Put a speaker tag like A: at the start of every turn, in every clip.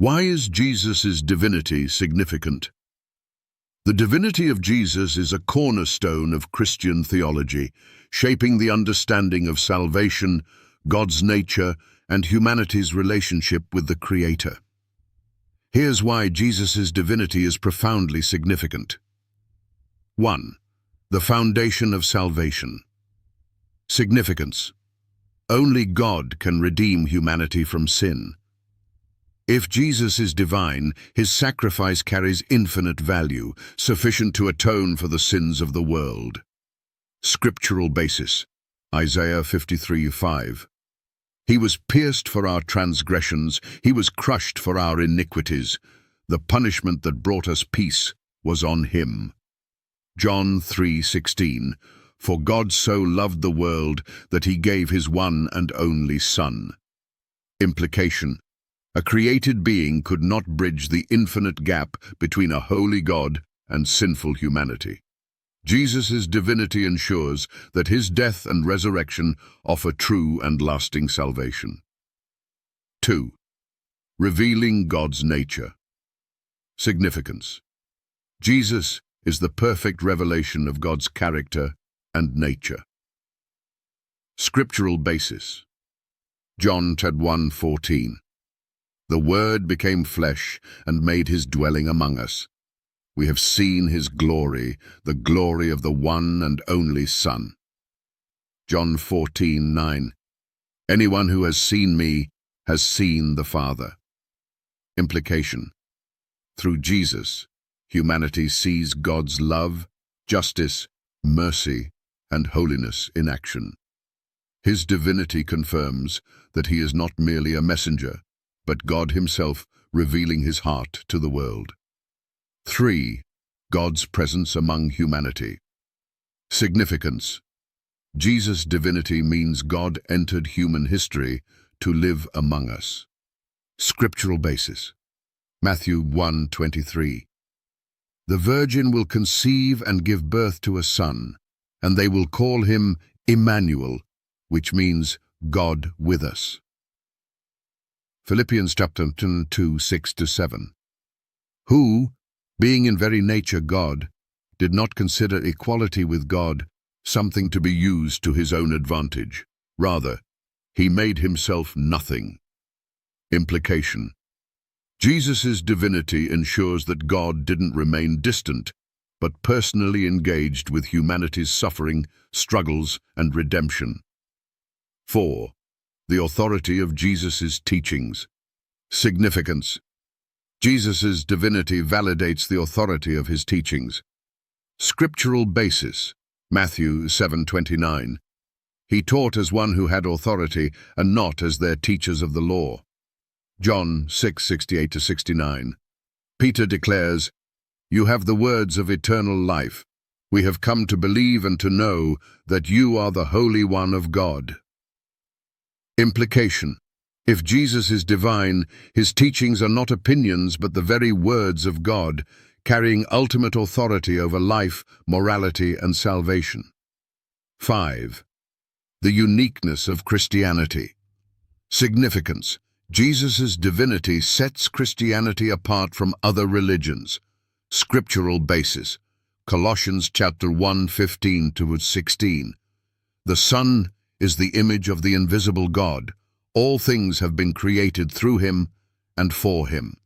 A: Why is Jesus' divinity significant? The divinity of Jesus is a cornerstone of Christian theology, shaping the understanding of salvation, God's nature, and humanity's relationship with the Creator. Here's why Jesus' divinity is profoundly significant. 1. The foundation of salvation. Significance. Only God can redeem humanity from sin. If Jesus is divine, his sacrifice carries infinite value, sufficient to atone for the sins of the world. Scriptural basis. Isaiah 53:5. He was pierced for our transgressions, he was crushed for our iniquities. The punishment that brought us peace was on him. John 3:16. For God so loved the world that he gave his one and only Son. Implication. A created being could not bridge the infinite gap between a holy God and sinful humanity. Jesus' divinity ensures that his death and resurrection offer true and lasting salvation. 2. Revealing God's nature. Significance. Jesus is the perfect revelation of God's character and nature. Scriptural basis. John 1:14. The Word became flesh and made his dwelling among us. We have seen his glory, the glory of the one and only Son. John 14:9. Anyone who has seen me has seen the Father. Implication. Through Jesus, humanity sees God's love, justice, mercy, and holiness in action. His divinity confirms that he is not merely a messenger, but God himself revealing his heart to the world. 3. God's presence among humanity. Significance. Jesus' divinity means God entered human history to live among us. Scriptural basis. Matthew 1:23. The virgin will conceive and give birth to a son, and they will call him Emmanuel, which means God with us. Philippians chapter 2:6-7. Who, being in very nature God, did not consider equality with God something to be used to his own advantage. Rather, he made himself nothing. Implication. Jesus' divinity ensures that God didn't remain distant, but personally engaged with humanity's suffering, struggles, and redemption. 4. The authority of Jesus' teachings. Significance. Jesus' divinity validates the authority of his teachings. Scriptural basis. Matthew 7:29. He taught as one who had authority and not as their teachers of the law. John 6:68-69. Peter declares, You have the words of eternal life. We have come to believe and to know that you are the Holy One of God. Implication. If Jesus is divine, his teachings are not opinions but the very words of God, carrying ultimate authority over life, morality, and salvation. 5. The uniqueness of Christianity. Significance. Jesus' divinity sets Christianity apart from other religions. Scriptural basis. Colossians chapter 1:15-16. The Son is the image of the invisible God. All things have been created through him and for him.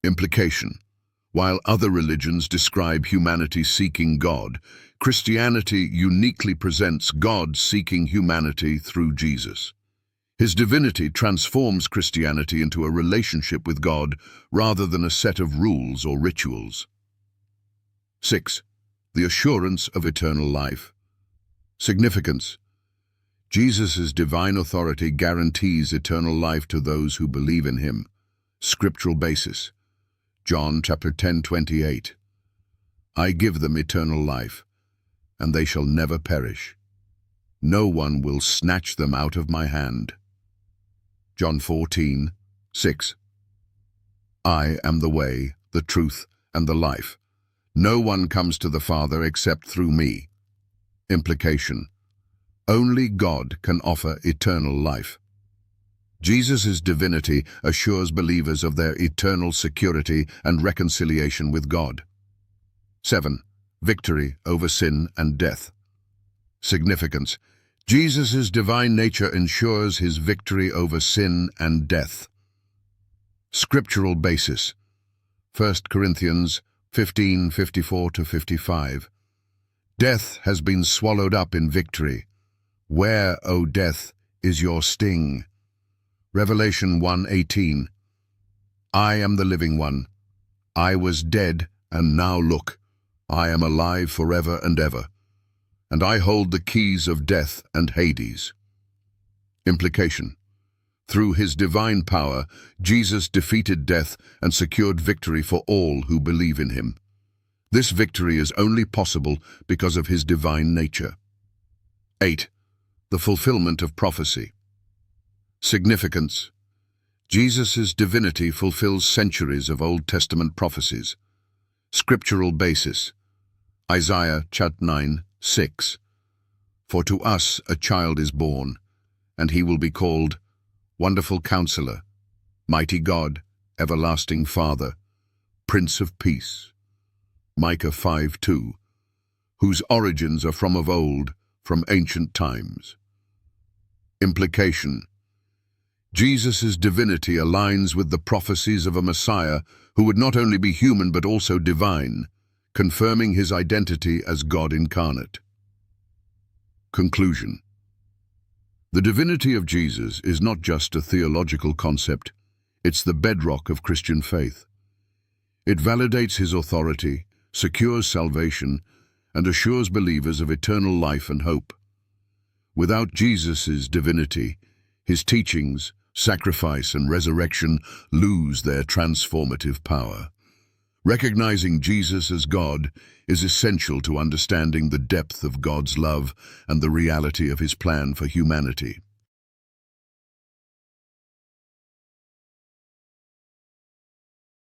A: Implication. While other religions describe humanity seeking God, Christianity uniquely presents God seeking humanity through Jesus. His divinity transforms Christianity into a relationship with God rather than a set of rules or rituals. 6. The assurance of eternal life. Significance. Jesus' divine authority guarantees eternal life to those who believe in him. Scriptural basis. John chapter 10:28. I give them eternal life, and they shall never perish. No one will snatch them out of my hand. John 14:6. I am the way, the truth, and the life. No one comes to the Father except through me. Implication. Only God can offer eternal life. Jesus' divinity assures believers of their eternal security and reconciliation with God. 7. Victory over sin and death. Significance. Jesus' divine nature ensures his victory over sin and death. Scriptural basis. 1 Corinthians 15:54-55. Death has been swallowed up in victory. Where, O death, is your sting? Revelation 1:18. I am the living one. I was dead, and now look, I am alive forever and ever, and I hold the keys of death and Hades. Implication. Through his divine power, Jesus defeated death and secured victory for all who believe in him. This victory is only possible because of his divine nature. 8. The fulfillment of prophecy. Significance. Jesus' divinity fulfills centuries of Old Testament prophecies. Scriptural basis. Isaiah chapter 9:6. For to us a child is born, and he will be called Wonderful Counselor, Mighty God, Everlasting Father, Prince of Peace. Micah 5:2. Whose origins are from of old, from ancient times. Implication. Jesus' divinity aligns with the prophecies of a Messiah who would not only be human but also divine, confirming his identity as God incarnate. Conclusion. The divinity of Jesus is not just a theological concept, it's the bedrock of Christian faith. It validates his authority, secures salvation, and assures believers of eternal life and hope. Without Jesus' divinity, his teachings, sacrifice, and resurrection lose their transformative power. Recognizing Jesus as God is essential to understanding the depth of God's love and the reality of his plan for humanity.